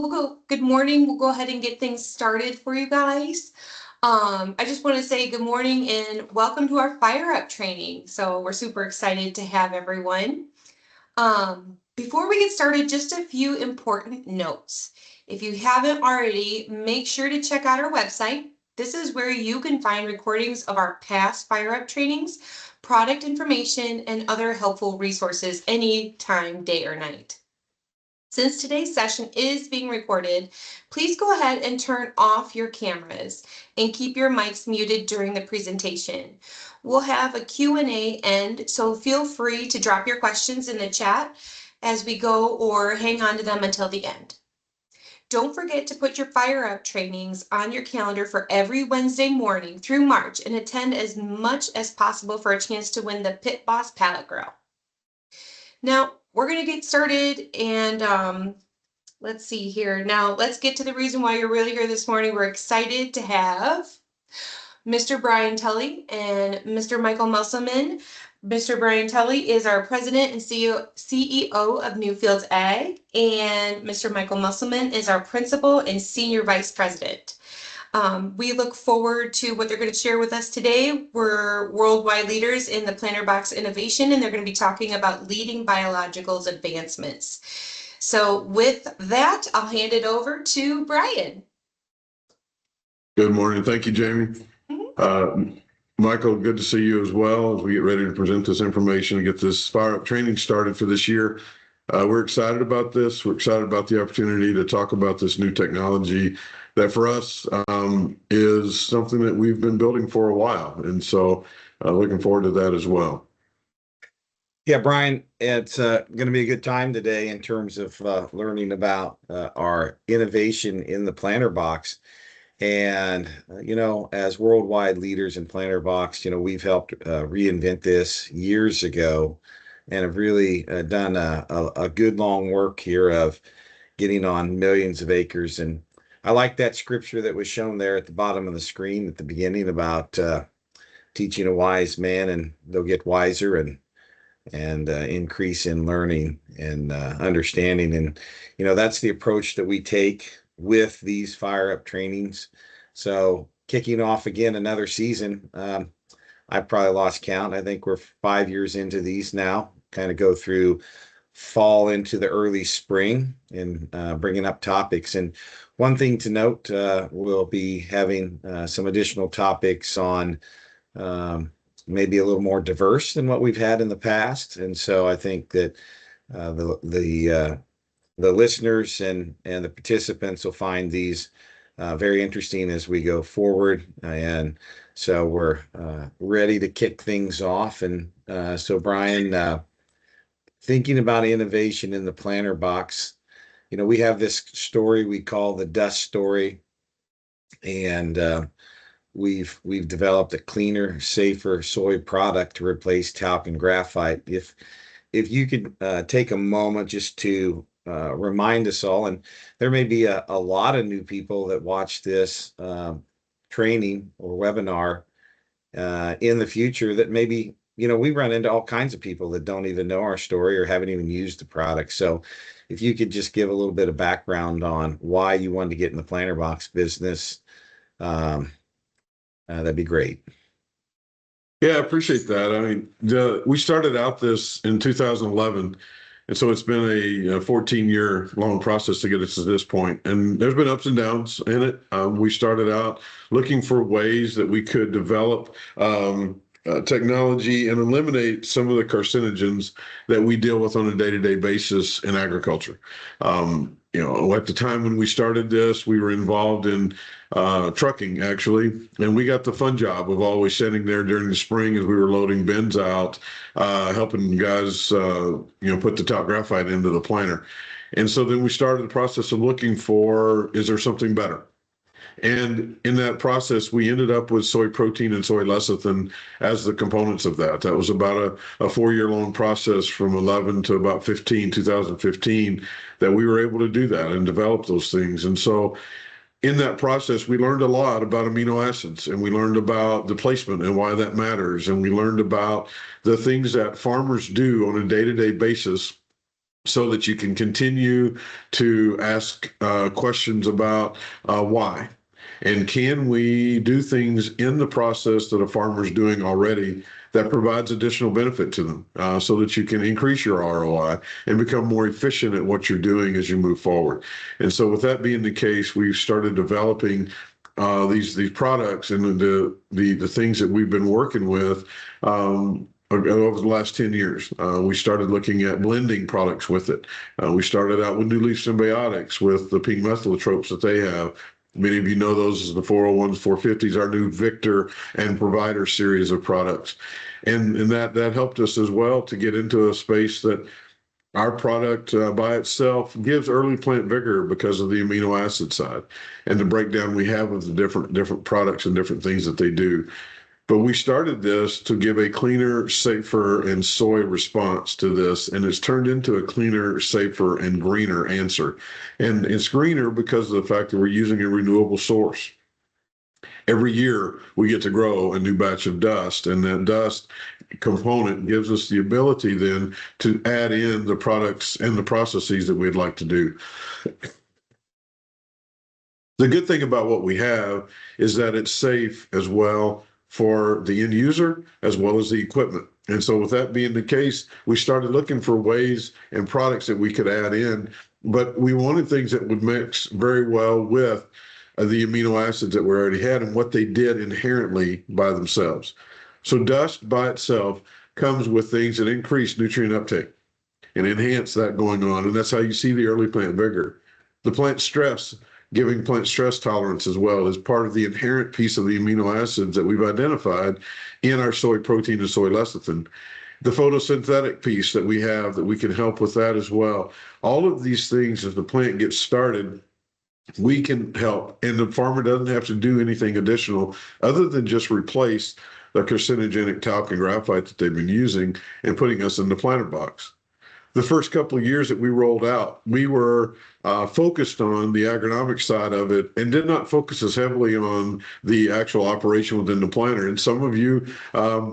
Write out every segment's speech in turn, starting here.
Good morning. We'll go ahead and get things started for you guys. I just want to say good morning and welcome to our fire up training. So we're super excited to have everyone. Before we get started, just a few important notes. If you haven't already, make sure to check out our website. This is where you can find recordings of our past fire up trainings, product information, and other helpful resources anytime, day or night. Since today's session is being recorded, please go ahead and turn off your cameras and keep your mics muted during the presentation. We'll have a Q&A end, so feel free to drop your questions in the chat as we go or hang on to them until the end. Don't forget to put your fire up trainings on your calendar for every Wednesday morning through March and attend as much as possible for a chance to win the Pit Boss Pallet Grill. Now, we're going to get started and let's see here. Now, let's get to the reason why you're really here this morning. We're excited to have Mr. Brian Tully and Mr. Michael Musselman. Mr. Brian Tully is our president and CEO of Newfields Ag, and Mr. Michael Musselman is our principal and senior vice president. We look forward to what they're going to share with us today. We're worldwide leaders in the planter box innovation, and they're going to be talking about leading biologicals advancements. So with that, I'll hand it over to Brian. Good morning. Thank you, Jamie. Michael, good to see you as well as we get ready to present this information and get this fire up training started for this year. We're excited about this. We're excited about the opportunity to talk about this new technology that for us is something that we've been building for a while. And so looking forward to that as well. Yeah, Brian, it's going to be a good time today in terms of learning about our innovation in the planter box. And, as worldwide leaders in planter box, we've helped reinvent this years ago and have really done a good long work here of getting on millions of acres. And I like that scripture that was shown there at the bottom of the screen at the beginning about teaching a wise man and they'll get wiser and increase in learning and understanding. And, that's the approach that we take with these fire up trainings. So kicking off again another season, I probably lost count. I think we're 5 years into these now, kind of go through fall into the early spring and bringing up topics. And one thing to note, we'll be having some additional topics on maybe a little more diverse than what we've had in the past. And so I think that the listeners and the participants will find these very interesting as we go forward. And so we're ready to kick things off. And so Brian, thinking about innovation in the planter box, we have this story we call the dust story. And we've developed a cleaner, safer soy product to replace talc and graphite. If you could take a moment just to remind us all, and there may be a lot of new people that watch this training or webinar in the future that maybe, we run into all kinds of people that don't even know our story or haven't even used the product. So if you could just give a little bit of background on why you wanted to get in the planter box business, that'd be great. Yeah, I appreciate that. I mean, we started out this in 2011, and so it's been a 14-year long process to get us to this point. And there's been ups and downs in it. We started out looking for ways that we could develop technology and eliminate some of the carcinogens that we deal with on a day-to-day basis in agriculture. At the time when we started this, we were involved in trucking, actually, and we got the fun job of always sitting there during the spring as we were loading bins out, helping guys, put the talc graphite into the planter. And so then we started the process of looking for, is there something better? And in that process, we ended up with soy protein and soy lecithin as the components of that. That was about a 4-year long process from 11 to about 2015, that we were able to do that and develop those things. And so in that process, we learned a lot about amino acids, and we learned about the placement and why that matters. And we learned about the things that farmers do on a day-to-day basis so that you can continue to ask questions about why. And can we do things in the process that a farmer's doing already that provides additional benefit to them so that you can increase your ROI and become more efficient at what you're doing as you move forward? And so with that being the case, we've started developing these products and the things that we've been working with over the last 10 years. We started looking at blending products with it. We started out with New Leaf Symbiotics with the pink methylotropes that they have. Many of you know those as the 401s, 450s, our new Victor and Provider series of products. And that helped us as well to get into a space that our product by itself gives early plant vigor because of the amino acid side and the breakdown we have of the different products and different things that they do. But we started this to give a cleaner, safer, and soy response to this, and it's turned into a cleaner, safer, and greener answer. And it's greener because of the fact that we're using a renewable source. Every year we get to grow a new batch of dust, and that dust component gives us the ability then to add in the products and the processes that we'd like to do. The good thing about what we have is that it's safe as well for the end user as well as the equipment. And so with that being the case, we started looking for ways and products that we could add in, but we wanted things that would mix very well with the amino acids that we already had and what they did inherently by themselves. So dust by itself comes with things that increase nutrient uptake and enhance that going on. And that's how you see the early plant vigor. The plant stress, giving plant stress tolerance as well is part of the inherent piece of the amino acids that we've identified in our soy protein and soy lecithin. The photosynthetic piece that we have that we can help with that as well. All of these things, as the plant gets started, we can help. And the farmer doesn't have to do anything additional other than just replace the carcinogenic talc and graphite that they've been using and putting us in the planter box. The first couple of years that we rolled out, we were focused on the agronomic side of it and did not focus as heavily on the actual operation within the planter. And some of you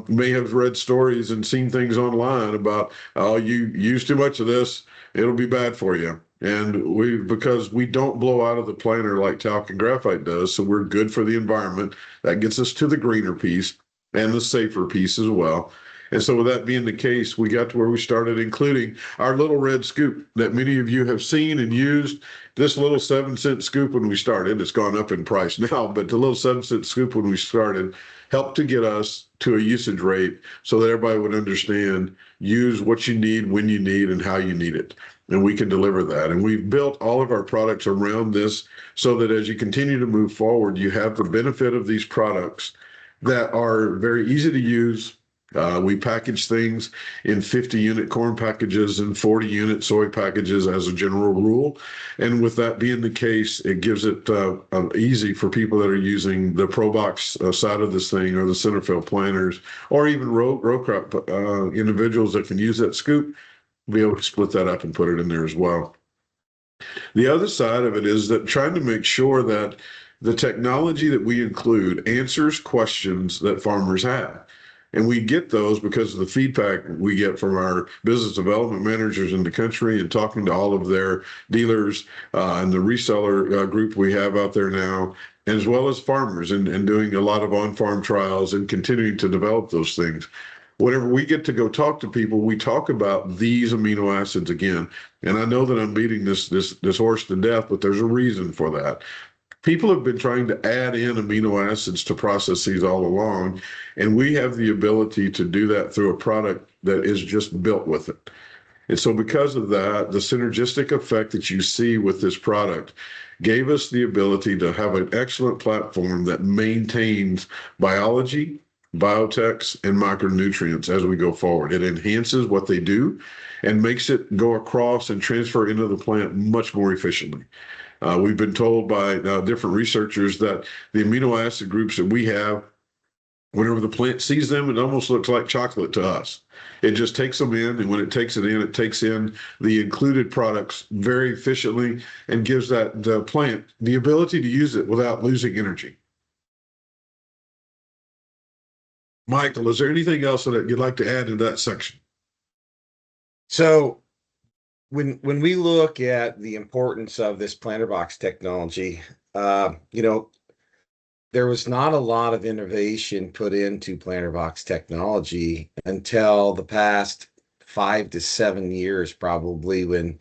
may have read stories and seen things online about, oh, you use too much of this, it'll be bad for you. And because we don't blow out of the planter like talc and graphite does, so we're good for the environment. That gets us to the greener piece and the safer piece as well. And so with that being the case, we got to where we started including our little red scoop that many of you have seen and used. This little 7-cent scoop when we started, it's gone up in price now, but the little 7-cent scoop when we started helped to get us to a usage rate so that everybody would understand, use what you need, when you need, and how you need it. And we can deliver that. And we've built all of our products around this so that as you continue to move forward, you have the benefit of these products that are very easy to use. We package things in 50-unit corn packages and 40-unit soy packages as a general rule. And with that being the case, it gives it easy for people that are using the ProBox side of this thing or the Centerfield planters or even row crop individuals that can use that scoop, be able to split that up and put it in there as well. The other side of it is that trying to make sure that the technology that we include answers questions that farmers have. And we get those because of the feedback we get from our business development managers in the country and talking to all of their dealers and the reseller group we have out there now, as well as farmers and doing a lot of on-farm trials and continuing to develop those things. Whenever we get to go talk to people, we talk about these amino acids again. And I know that I'm beating this horse to death, but there's a reason for that. People have been trying to add in amino acids to processes all along, and we have the ability to do that through a product that is just built with it. And so because of that, the synergistic effect that you see with this product gave us the ability to have an excellent platform that maintains biology, biotechs, and micronutrients as we go forward. It enhances what they do and makes it go across and transfer into the plant much more efficiently. We've been told by different researchers that the amino acid groups that we have, whenever the plant sees them, it almost looks like chocolate to us. It just takes them in, and when it takes it in, it takes in the included products very efficiently and gives the plant the ability to use it without losing energy. Michael, is there anything else that you'd like to add in that section? So when we look at the importance of this planter box technology, you know, there was not a lot of innovation put into planter box technology until the past 5 to 7 years, probably when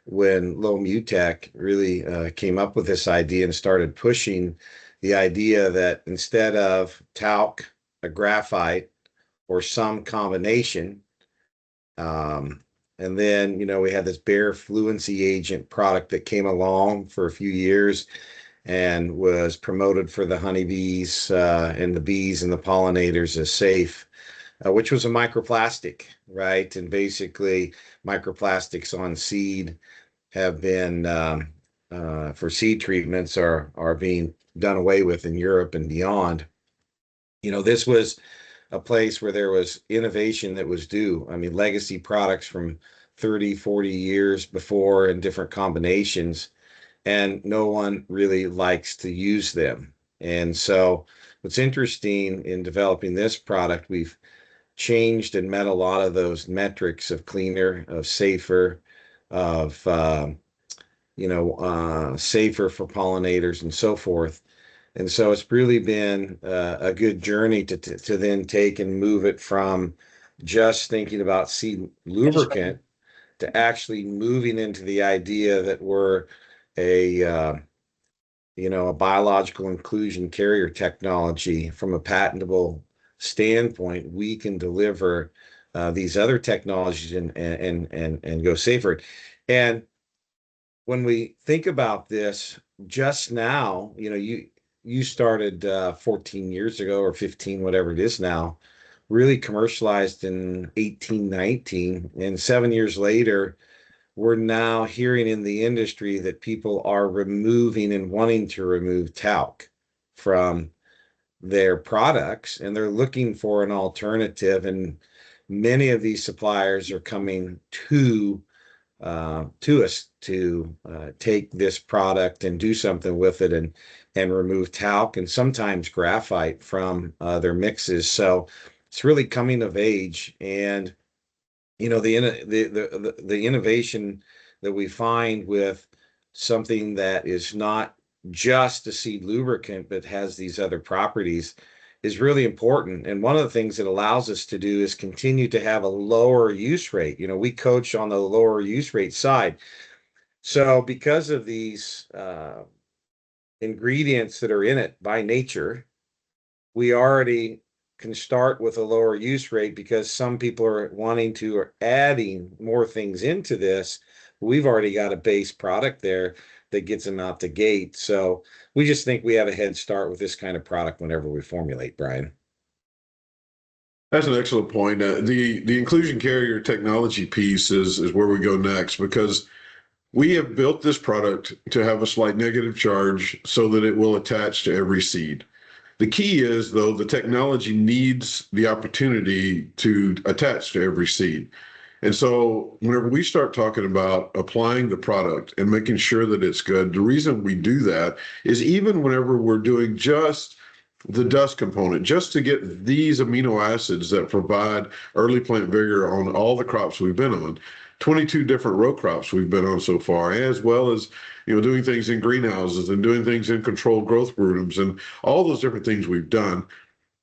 Low Mutech really came up with this idea and started pushing the idea that instead of talc, a graphite, or some combination, and then, you know, we had this Bare Fluency Agent product that came along for a few years and was promoted for the honeybees and the bees and the pollinators as safe, which was a microplastic, right? And basically, microplastics on seed have been for seed treatments are being done away with in Europe and beyond. You know, this was a place where there was innovation that was due. I mean, legacy products from 30, 40 years before in different combinations, and no one really likes to use them. And so, what's interesting in developing this product, we've changed and met a lot of those metrics of cleaner, of safer, of safer for pollinators and so forth. And so it's really been a good journey to then take and move it from just thinking about seed lubricant to actually moving into the idea that we're a a biological inclusion carrier technology. From a patentable standpoint, we can deliver these other technologies and go safer. And when we think about this, just now, you know, you started 14 years ago or 15, whatever it is now, really commercialized in 1819, and 7 years later, we're now hearing in the industry that people are removing and wanting to remove talc from their products, and they're looking for an alternative. And many of these suppliers are coming to us to take this product and do something with it and remove talc and sometimes graphite from their mixes. So it's really coming of age. And you know, the innovation that we find with something that is not just a seed lubricant but has these other properties is really important. And one of the things it allows us to do is continue to have a lower use rate. You know, we coach on the lower use rate side. So because of these ingredients that are in it by nature, we already can start with a lower use rate because some people are wanting to or adding more things into this. We've already got a base product there that gets them out the gate. So we just think we have a head start with this kind of product whenever we formulate, Brian. That's an excellent point. The inclusion carrier technology piece is where we go next, because we have built this product to have a slight negative charge so that it will attach to every seed. The key is, though, the technology needs the opportunity to attach to every seed. And so whenever we start talking about applying the product and making sure that it's good, the reason we do that is even whenever we're doing just the dust component, just to get these amino acids that provide early plant vigor on all the crops we've been on, 22 different row crops we've been on so far, as well as, you know, doing things in greenhouses and doing things in controlled growth rooms and all those different things we've done.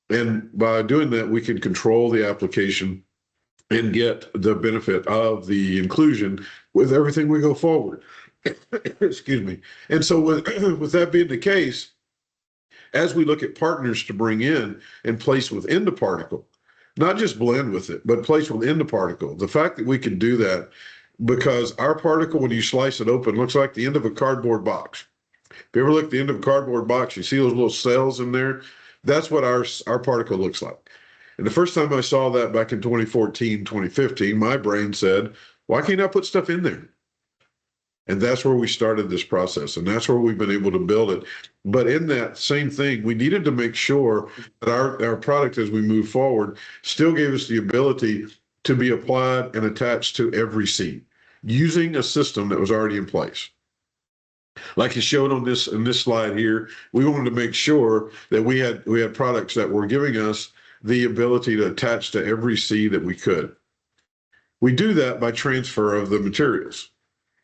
And by doing that, we can control the application and get the benefit of the inclusion with everything we go forward. Excuse me. And so with that being the case, as we look at partners to bring in and place within the particle, not just blend with it, but place within the particle. The fact that we can do that, because our particle, when you slice it open, looks like the end of a cardboard box. If you ever look at the end of a cardboard box, you see those little cells in there. That's what our particle looks like. And the first time I saw that back in 2014, 2015, my brain said, why can't I put stuff in there? And that's where we started this process. And that's where we've been able to build it. But in that same thing, we needed to make sure that our product, as we move forward, still gave us the ability to be applied and attached to every seed using a system that was already in place. Like you showed on this in this slide here, we wanted to make sure that we had products that were giving us the ability to attach to every seed that we could. We do that by transfer of the materials.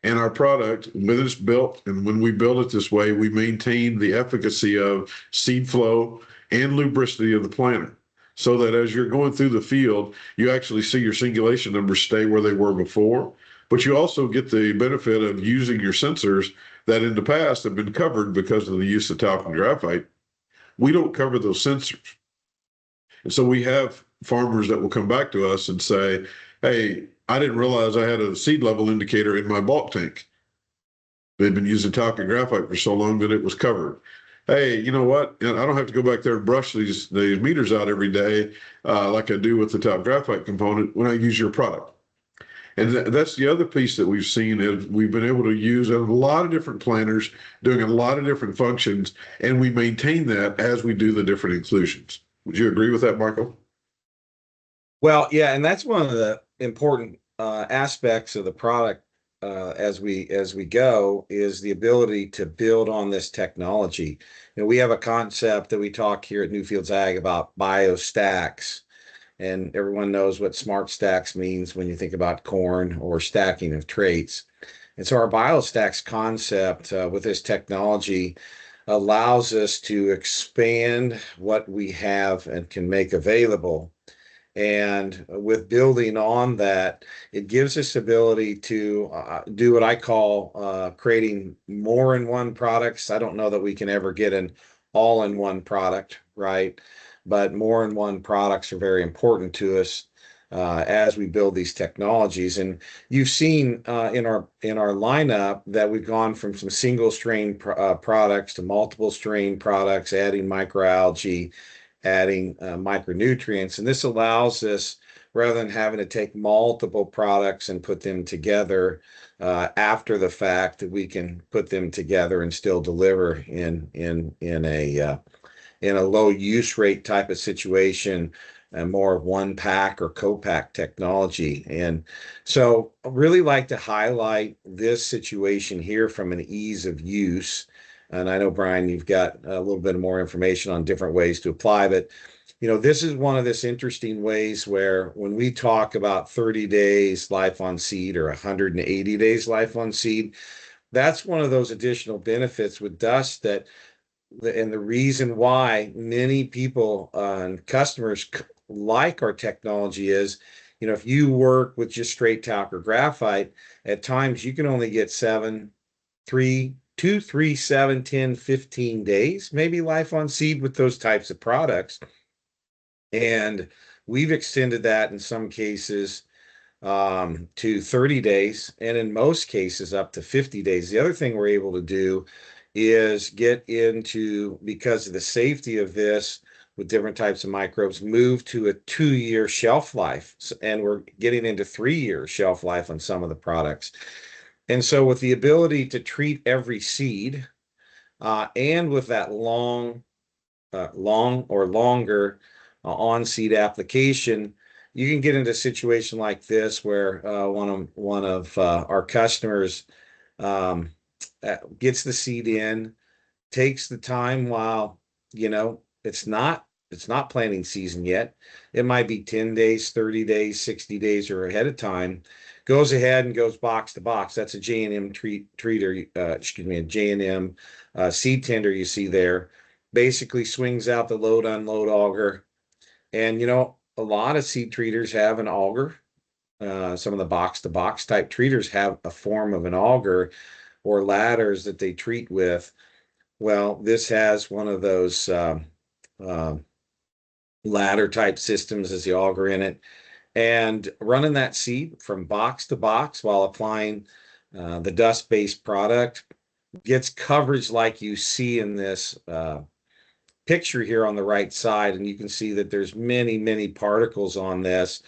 And our product, when it's built and when we build it this way, we maintain the efficacy of seed flow and lubricity of the planter. So that as you're going through the field, you actually see your singulation numbers stay where they were before. But you also get the benefit of using your sensors that in the past have been covered because of the use of talcum graphite. We don't cover those sensors. And so we have farmers that will come back to us and say, hey, I didn't realize I had a seed level indicator in my bulk tank. They've been using talcum graphite for so long that it was covered. Hey, you know what? I don't have to go back there and brush these meters out every day like I do with the top graphite component when I use your product. And that's the other piece that we've seen is we've been able to use a lot of different planters doing a lot of different functions, and we maintain that as we do the different inclusions. Would you agree with that, Michael? Well, yeah, and that's one of the important aspects of the product as we go is the ability to build on this technology. You know, we have a concept that we talk here at Newfields Ag about biostacks, and everyone knows what smart stacks means when you think about corn or stacking of traits. And so our biostacks concept with this technology allows us to expand what we have and can make available. And with building on that, it gives us ability to do what I call creating more in one products. I don't know that we can ever get an all in one product, right? But more in one products are very important to us as we build these technologies. And you've seen in our lineup that we've gone from some single strain products to multiple strain products, adding microalgae, adding micronutrients. And this allows us, rather than having to take multiple products and put them together after the fact, that we can put them together and still deliver in a low use rate type of situation, and more of one pack or co-pack technology. And so I really like to highlight this situation here from an ease of use. And I know, Brian, you've got a little bit more information on different ways to apply, but you know, this is one of this interesting ways where when we talk about 30 days life on seed or 180 days life on seed, that's one of those additional benefits with dust that, and the reason why many people and customers like our technology is, you know, if you work with just straight talc or graphite, at times you can only get 7, 3, 2, 3, 7, 10, 15 days, maybe life on seed with those types of products. And we've extended that in some cases to 30 days, and in most cases up to 50 days. The other thing we're able to do is get into, because of the safety of this with different types of microbes, move to a 2-year shelf life. And we're getting into 3-year shelf life on some of the products. And so with the ability to treat every seed and with that long or longer on-seed application, you can get into a situation like this where one of our customers gets the seed in, takes the time while, you know, it's not planting season yet. It might be 10 days, 30 days, 60 days or ahead of time, goes ahead and goes box to box. That's a J&M treater, a J&M seed tender you see there. Basically swings out the load unload auger. And, you know, a lot of seed treaters have an auger. Some of the box to box type treaters have a form of an auger or ladders that they treat with. Well, this has one of those ladder type systems as the auger in it, and running that seed from box to box while applying the dust-based product gets coverage like you see in this picture here on the right side. And you can see that there's many particles on this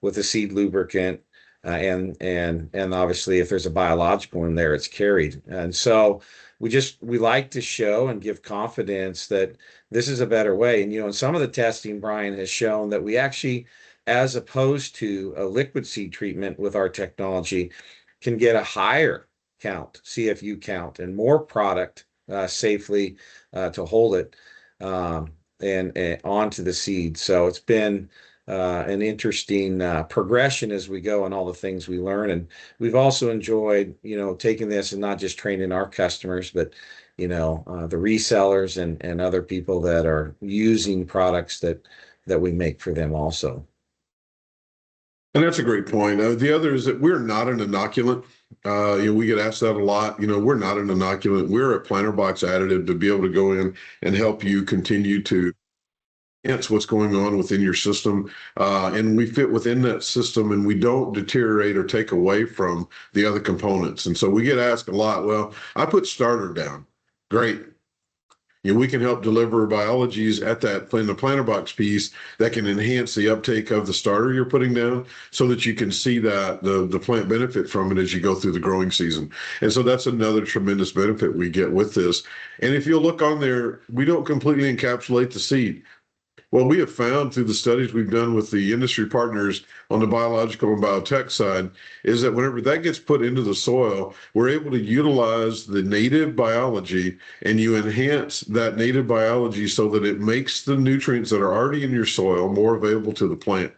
with the seed lubricant, and obviously if there's a biological in there, it's carried. And so we like to show and give confidence that this is a better way. And, you know, in some of the testing, Brian, has shown that we actually, as opposed to a liquid seed treatment with our technology, can get a higher count, CFU count, and more product safely to hold it and onto the seed. So it's been an interesting progression as we go and all the things we learn. And we've also enjoyed, taking this and not just training our customers, but the resellers and other people that are using products that we make for them also. And that's a great point. The other is that we're not an inoculant. We get asked that a lot. We're not an inoculant. We're a planter box additive to be able to go in and help you continue to enhance what's going on within your system. And we fit within that system, and we don't deteriorate or take away from the other components. And so we get asked a lot, well, I put starter down. Great. We can help deliver biologies at that in the planter box piece that can enhance the uptake of the starter you're putting down, so that you can see that the plant benefit from it as you go through the growing season. And so that's another tremendous benefit we get with this. And if you'll look on there, we don't completely encapsulate the seed. What we have found through the studies we've done with the industry partners on the biological and biotech side is that whenever that gets put into the soil, we're able to utilize the native biology, and you enhance that native biology so that it makes the nutrients that are already in your soil more available to the plant,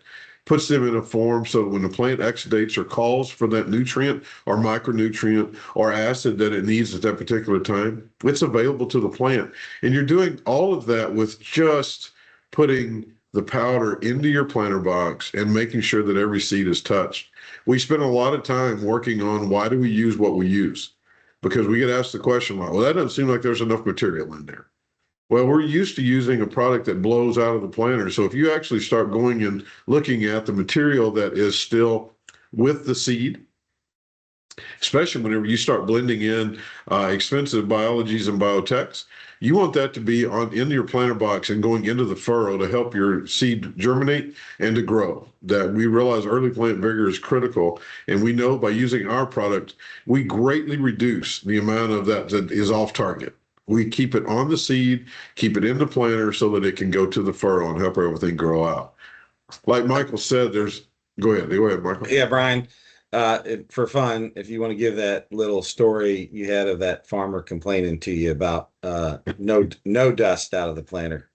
puts them in a form so that when the plant exudates or calls for that nutrient or micronutrient or acid that it needs at that particular time, it's available to the plant. And you're doing all of that with just putting the powder into your planter box and making sure that every seed is touched. We spend a lot of time working on why do we use what we use? Because we get asked the question, well, that doesn't seem like there's enough material in there. Well, we're used to using a product that blows out of the planter. So if you actually start going and looking at the material that is still with the seed, especially whenever you start blending in expensive biologies and biotechs, you want that to be in your planter box and going into the furrow to help your seed germinate and to grow. That we realize early plant vigor is critical, and we know by using our product, we greatly reduce the amount of that is off target. We keep it on the seed, keep it in the planter so that it can go to the furrow and help everything grow out. Like Michael said, go ahead, Michael. Yeah, Brian. For fun, if you want to give that little story you had of that farmer complaining to you about no dust out of the planter.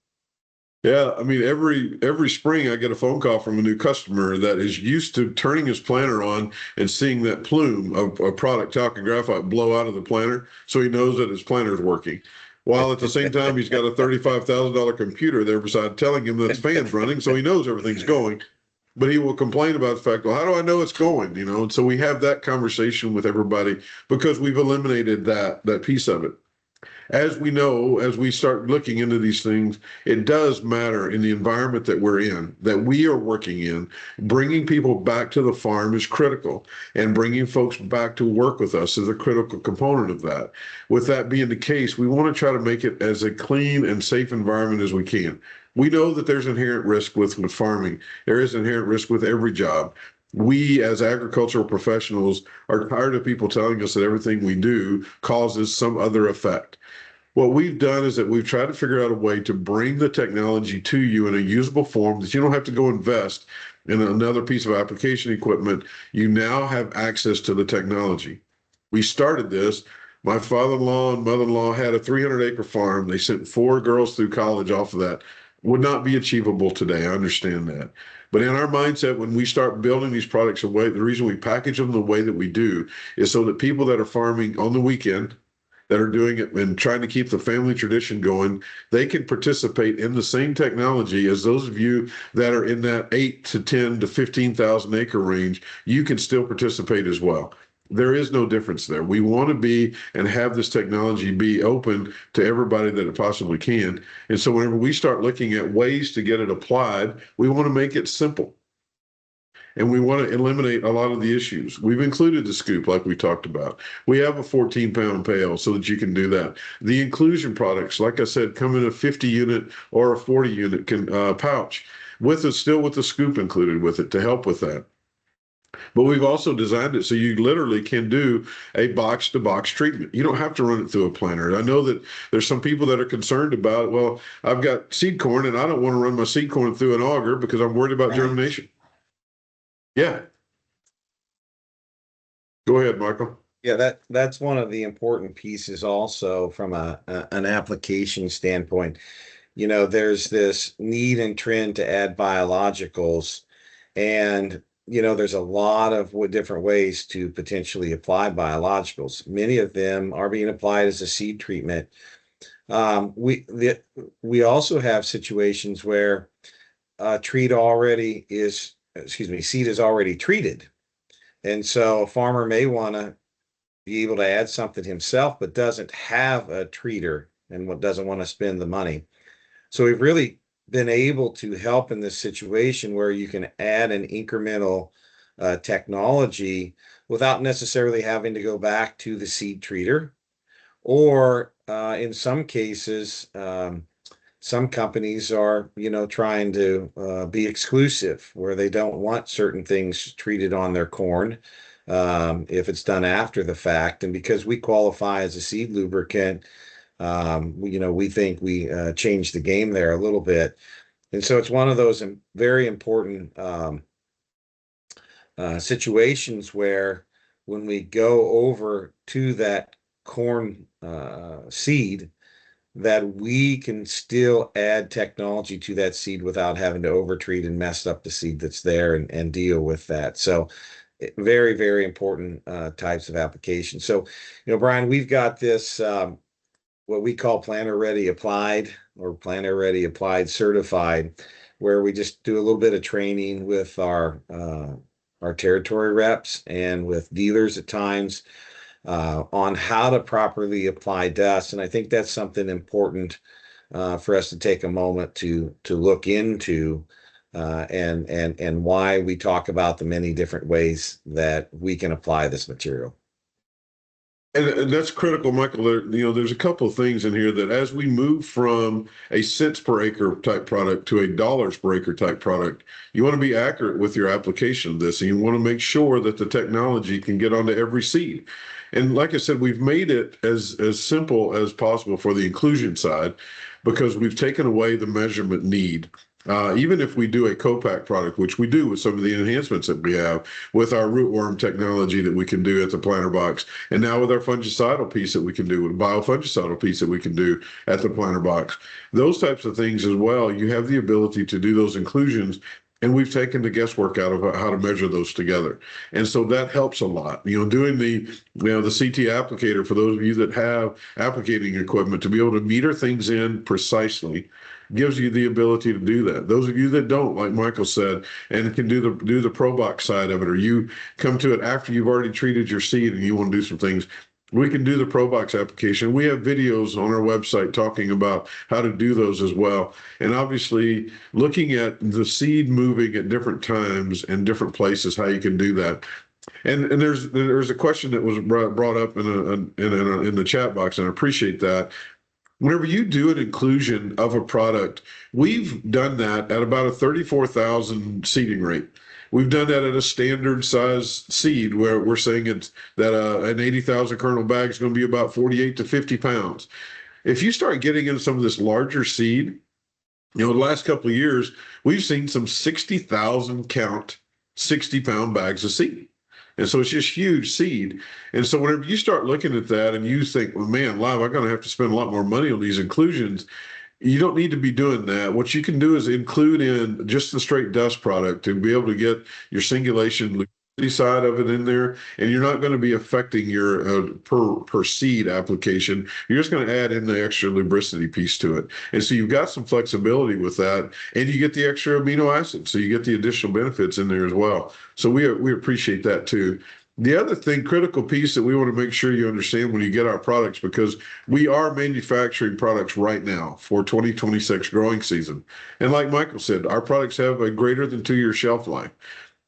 Yeah, I mean, every spring I get a phone call from a new customer that is used to turning his planter on and seeing that plume of product talc and graphite blow out of the planter, so he knows that his planter is working. While at the same time, he's got a $35,000 computer there beside telling him that the fan's running, so he knows everything's going. But he will complain about the fact, well, how do I know it's going? And so we have that conversation with everybody because we've eliminated that piece of it. As we know, as we start looking into these things, it does matter in the environment that we're in, that we are working in. Bringing people back to the farm is critical, and bringing folks back to work with us is a critical component of that. With that being the case, we want to try to make it as a clean and safe environment as we can. We know that there's inherent risk with farming. There is inherent risk with every job. We, as agricultural professionals, are tired of people telling us that everything we do causes some other effect. What we've done is that we've tried to figure out a way to bring the technology to you in a usable form that you don't have to go invest in another piece of application equipment. You now have access to the technology. We started this. My father-in-law and mother-in-law had a 300-acre farm. They sent 4 girls through college off of that. Would not be achievable today. I understand that. But in our mindset, when we start building these products away, the reason we package them the way that we do is so that people that are farming on the weekend, that are doing it and trying to keep the family tradition going, they can participate in the same technology as those of you that are in that 8 to 10 to 15,000 acre range. You can still participate as well. There is no difference there. We want to be and have this technology be open to everybody that it possibly can. And so whenever we start looking at ways to get it applied, we want to make it simple. And we want to eliminate a lot of the issues. We've included the scoop like we talked about. We have a 14-pound pail so that you can do that. The inclusion products, like I said, come in a 50-unit or a 40-unit pouch with the scoop included with it to help with that. But we've also designed it so you literally can do a box-to-box treatment. You don't have to run it through a planter. I know that there's some people that are concerned about, well, I've got seed corn and I don't want to run my seed corn through an auger because I'm worried about germination. Yeah. Go ahead, Michael. Yeah, that's one of the important pieces also from an application standpoint. there's this need and trend to add biologicals, and there's a lot of different ways to potentially apply biologicals. Many of them are being applied as a seed treatment. We also have situations where seed is already treated, and so a farmer may want to be able to add something himself, but doesn't have a treater and doesn't want to spend the money. So we've really been able to help in this situation where you can add an incremental technology without necessarily having to go back to the seed treater. Or in some cases, some companies are, trying to be exclusive, where they don't want certain things treated on their corn if it's done after the fact. And because we qualify as a seed lubricant, we think we changed the game there a little bit. And so it's one of those very important situations where when we go over to that corn seed, that we can still add technology to that seed without having to overtreat and mess up the seed that's there and deal with that. So very, very important types of applications. So, Brian, we've got this what we call Planter Ready Applied, or Planter Ready Applied Certified, where we just do a little bit of training with our territory reps and with dealers at times on how to properly apply dust. And I think that's something important for us to take a moment to look into, and why we talk about the many different ways that we can apply this material. And that's critical, Michael. There's a couple of things in here that as we move from a cents per acre type product to a dollars per acre type product, you want to be accurate with your application of this, and you want to make sure that the technology can get onto every seed. And like I said, we've made it as simple as possible for the inclusion side, because we've taken away the measurement need. Even if we do a co-pack product, which we do with some of the enhancements that we have with our rootworm technology that we can do at the planter box, and now with our fungicidal piece that we can do, with biofungicidal piece that we can do at the planter box, those types of things as well, you have the ability to do those inclusions. And we've taken the guesswork out of how to measure those together. And so that helps a lot. Doing the CT applicator, for those of you that have applicating equipment, to be able to meter things in precisely gives you the ability to do that. Those of you that don't, like Michael said, and can do the ProBox side of it, or you come to it after you've already treated your seed and you want to do some things, we can do the ProBox application. We have videos on our website talking about how to do those as well. And obviously, looking at the seed moving at different times and different places, how you can do that. And there's a question that was brought up in the chat box, and I appreciate that. Whenever you do an inclusion of a product, we've done that at about a 34,000 seeding rate. We've done that at a standard size seed, where we're saying it's that an 80,000 kernel bag is going to be about 48 to 50 pounds. If you start getting into some of this larger seed, the last couple of years, we've seen some 60,000 count 60-pound bags of seed. And so it's just huge seed. And so whenever you start looking at that and you think, well, man, live, I'm going to have to spend a lot more money on these inclusions. You don't need to be doing that. What you can do is include in just the straight dust product to be able to get your singulation lubricity side of it in there, and you're not going to be affecting your per seed application. You're just going to add in the extra lubricity piece to it. And so you've got some flexibility with that, and you get the extra amino acids, so you get the additional benefits in there as well. So we appreciate that too. The other thing, critical piece that we want to make sure you understand when you get our products, because we are manufacturing products right now for 2026 growing season. And like Michael said, our products have a greater than 2-year shelf life.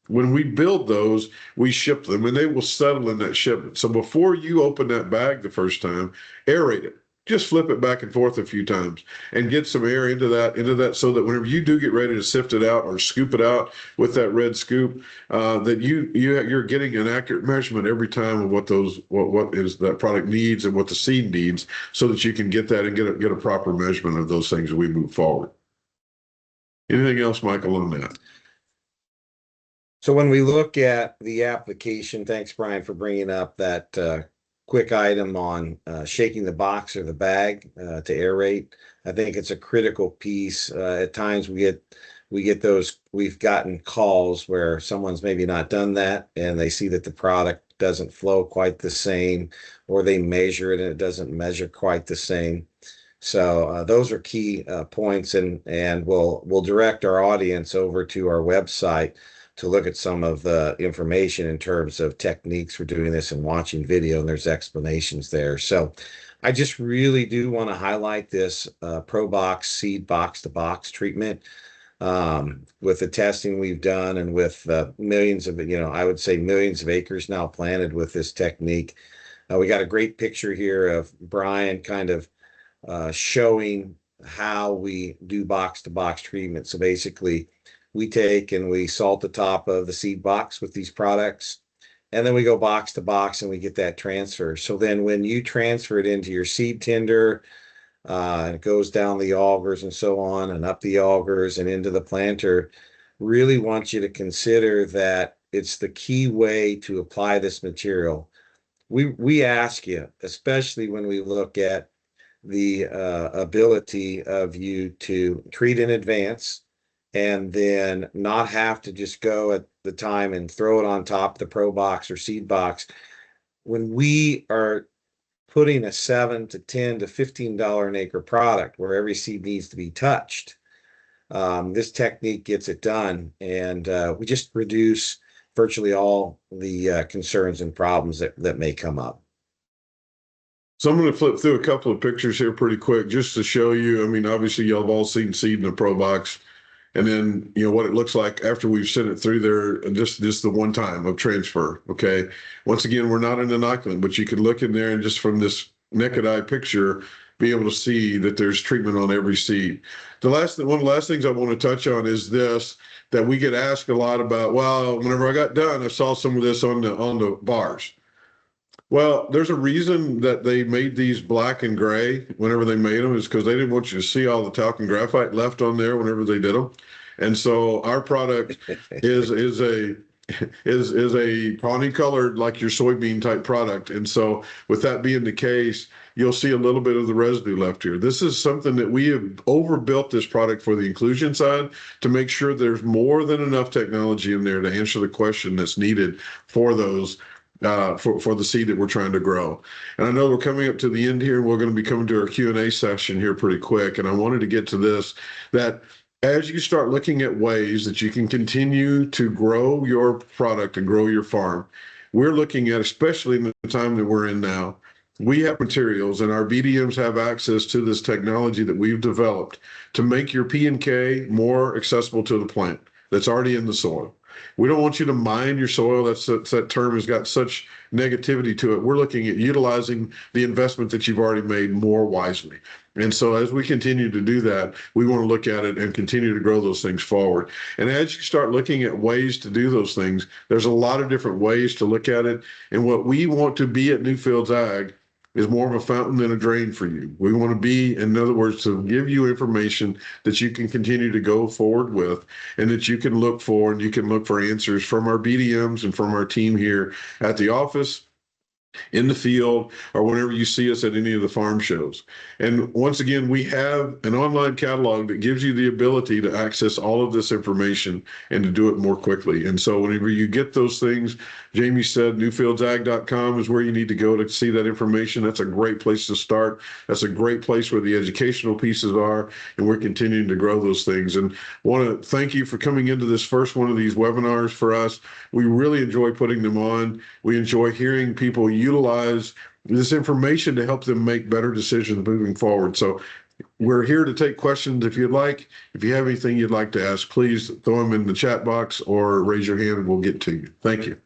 When we build those, we ship them, and they will settle in that shipment. So before you open that bag the first time, aerate it. Just flip it back and forth a few times and get some air into that, so that whenever you do get ready to sift it out or scoop it out with that red scoop, that you're getting an accurate measurement every time of what is that product needs and what the seed needs, so that you can get that and get a proper measurement of those things as we move forward. Anything else, Michael, on that? So when we look at the application, thanks, Brian, for bringing up that quick item on shaking the box or the bag to aerate. I think it's a critical piece. At times we get those, we've gotten calls where someone's maybe not done that and they see that the product doesn't flow quite the same, or they measure it and it doesn't measure quite the same. So those are key points, and we'll direct our audience over to our website to look at some of the information in terms of techniques for doing this and watching video, and there's explanations there. So I just really do want to highlight this ProBox seed box to box treatment. With the testing we've done and with millions of, I would say millions of acres now planted with this technique. We got a great picture here of Brian kind of showing how we do box to box treatment. So basically we take and we salt the top of the seed box with these products, and then we go box to box and we get that transfer. So then when you transfer it into your seed tender, it goes down the augers and so on, and up the augers and into the planter, really want you to consider that it's the key way to apply this material. We ask you, especially when we look at the ability of you to treat in advance and then not have to just go at the time and throw it on top of the Pro Box or seed box. When we are putting a $7 to $10 to $15 an acre product where every seed needs to be touched, this technique gets it done, and we just reduce virtually all the concerns and problems that may come up. So I'm going to flip through a couple of pictures here pretty quick just to show you. I mean, obviously y'all have all seen seed in a Pro Box, and then what it looks like after we've sent it through there, just the one time of transfer. Okay. Once again, we're not an inoculant, but you can look in there and just from this naked eye picture, be able to see that there's treatment on every seed. One of the last things I want to touch on is this, that we get asked a lot about, well, whenever I got done, I saw some of this on the bars. Well, there's a reason that they made these black and gray whenever they made them, is because they didn't want you to see all the talcum graphite left on there whenever they did them. And so our product is a tawny colored, like your soybean type product. And so with that being the case, you'll see a little bit of the residue left here. This is something that we have overbuilt this product for the inclusion side to make sure there's more than enough technology in there to answer the question that's needed for those for the seed that we're trying to grow. And I know we're coming up to the end here, and we're going to be coming to our Q&A session here pretty quick. And I wanted to get to this, that as you start looking at ways that you can continue to grow your product and grow your farm, we're looking at, especially in the time that we're in now, we have materials and our BDMs have access to this technology that we've developed to make your P&K more accessible to the plant that's already in the soil. We don't want you to mine your soil. That term has got such negativity to it. We're looking at utilizing the investment that you've already made more wisely. And so as we continue to do that, we want to look at it and continue to grow those things forward. And as you start looking at ways to do those things, there's a lot of different ways to look at it. And what we want to be at Newfields Ag is more of a fountain than a drain for you. We want to be, in other words, to give you information that you can continue to go forward with, and that you can look for, and you can look for answers from our BDMs and from our team here at the office, in the field, or whenever you see us at any of the farm shows. And once again, we have an online catalog that gives you the ability to access all of this information and to do it more quickly. And so whenever you get those things, Jamie said newfieldsag.com is where you need to go to see that information. That's a great place to start. That's a great place where the educational pieces are, and we're continuing to grow those things. And want to thank you for coming into this first one of these webinars for us. We really enjoy putting them on. We enjoy hearing people utilize this information to help them make better decisions moving forward. So we're here to take questions if you'd like. If you have anything you'd like to ask, please throw them in the chat box or raise your hand and we'll get to you. Thank you.